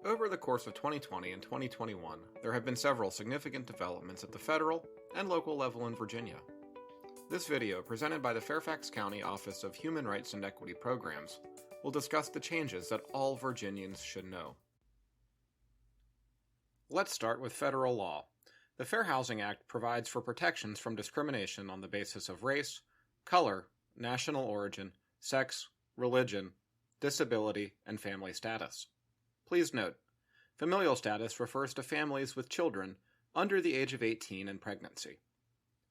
Over the course of 2020 and 2021, there have been several significant developments at the federal and local level in Virginia. This video, presented by the Fairfax County Office of Human Rights and Equity Programs, will discuss the changes that all Virginians should know. Let's start with federal law. The Fair Housing Act provides for protections from discrimination on the basis of race, color, national origin, sex, religion, disability, and family status. Please note, familial status refers to families with children under the age of 18 and pregnancy.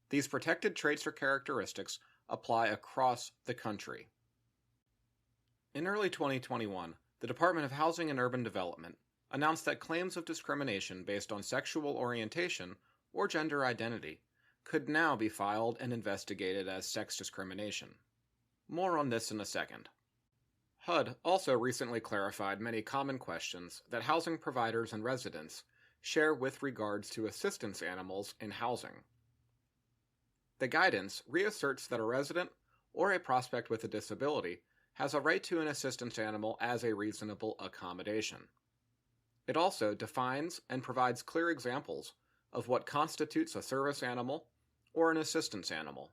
These protected traits or characteristics apply across the country. In early 2021, the Department of Housing and Urban Development announced that claims of discrimination based on sexual orientation or gender identity could now be filed and investigated as sex discrimination. More on this in a second. HUD also recently clarified many common questions that housing providers and residents share with regards to assistance animals in housing. The guidance reasserts that a resident or a prospect with a disability has a right to an assistance animal as a reasonable accommodation. It also defines and provides clear examples of what constitutes a service animal or an assistance animal.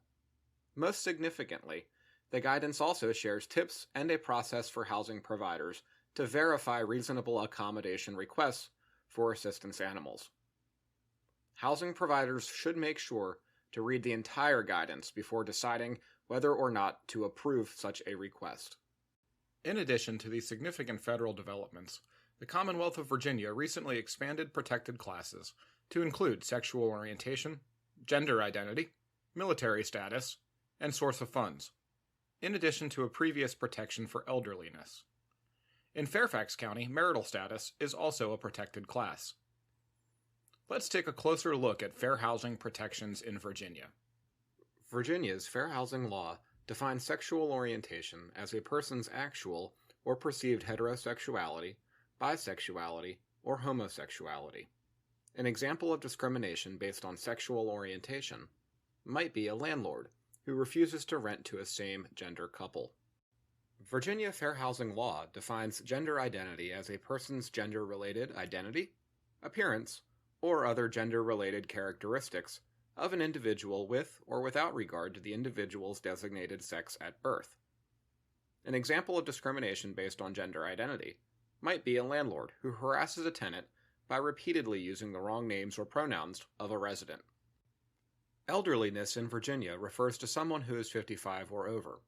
Most significantly, the guidance also shares tips and a process for housing providers to verify reasonable accommodation requests for assistance animals. Housing providers should make sure to read the entire guidance before deciding whether or not to approve such a request. In addition to these significant federal developments, the Commonwealth of Virginia recently expanded protected classes to include sexual orientation, gender identity, military status, and source of funds, in addition to a previous protection for elderliness. In Fairfax County, marital status is also a protected class. Let's take a closer look at fair housing protections in Virginia. Virginia's fair housing law defines sexual orientation as a person's actual or perceived heterosexuality, bisexuality, or homosexuality. An example of discrimination based on sexual orientation might be a landlord who refuses to rent to a same-gender couple. Virginia fair housing law defines gender identity as a person's gender-related identity, appearance, or other gender-related characteristics of an individual with or without regard to the individual's designated sex at birth. An example of discrimination based on gender identity might be a landlord who harasses a tenant by repeatedly using the wrong names or pronouns of a resident. Elderliness in Virginia refers to someone who is 55 or over.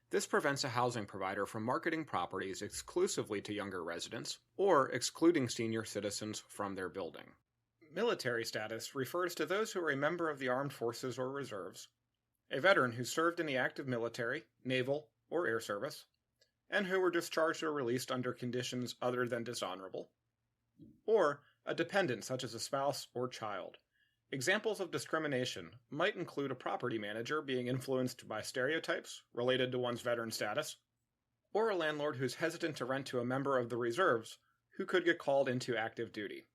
This prevents a housing provider from marketing properties exclusively to younger residents or excluding senior citizens from their building. Military status refers to those who are a member of the armed forces or reserves, a veteran who served in the active military, naval, or air service, and who were discharged or released under conditions other than dishonorable, or a dependent such as a spouse or child. Examples of discrimination might include a property manager being influenced by stereotypes related to one's veteran status, or a landlord who's hesitant to rent to a member of the reserves who could get called into active duty.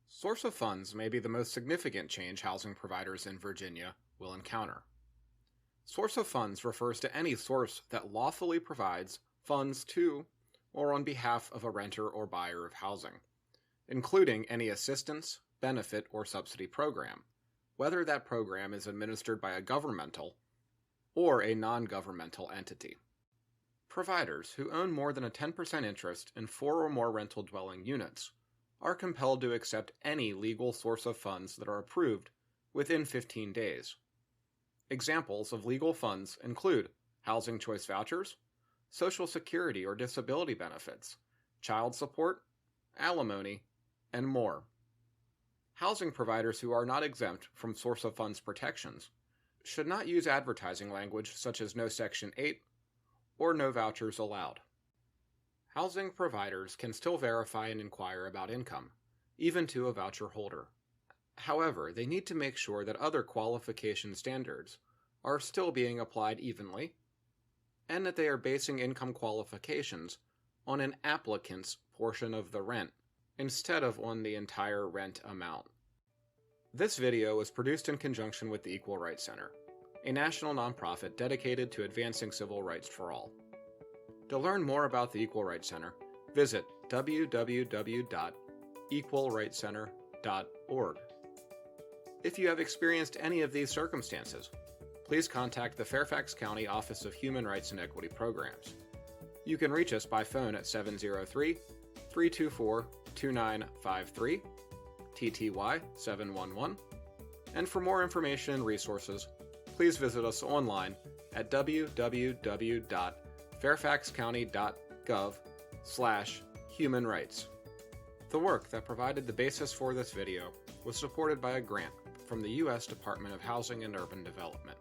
Source of funds may be the most significant change housing providers in Virginia will encounter. Source of funds refers to any source that lawfully provides funds to or on behalf of a renter or buyer of housing, including any assistance, benefit, or subsidy program, whether that program is administered by a governmental or a non-governmental entity. Providers who own more than a 10% interest in 4 or more rental dwelling units are compelled to accept any legal source of funds that are approved within 15 days. Examples of legal funds include housing choice vouchers, Social Security or disability benefits, child support, alimony, and more. Housing providers who are not exempt from source of funds protections should not use advertising language such as no Section 8 or no vouchers allowed. Housing providers can still verify and inquire about income, even to a voucher holder. However, they need to make sure that other qualification standards are still being applied evenly, and that they are basing income qualifications on an applicant's portion of the rent, instead of on the entire rent amount. This video was produced in conjunction with the Equal Rights Center, a national nonprofit dedicated to advancing civil rights for all. To learn more about the Equal Rights Center, visit www.equalrightcenter.org. If you have experienced any of these circumstances, please contact the Fairfax County Office of Human Rights and Equity Programs. You can reach us by phone at 703-324-2953, TTY 711, and for more information and resources, please visit us online at www.fairfaxcounty.gov/human-rights. The work that provided the basis for this video was supported by a grant from the U.S. Department of Housing and Urban Development.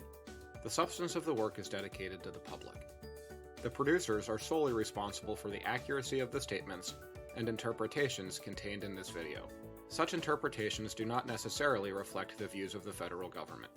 The substance of the work is dedicated to the public. The producers are solely responsible for the accuracy of the statements and interpretations contained in this video. Such interpretations do not necessarily reflect the views of the federal government.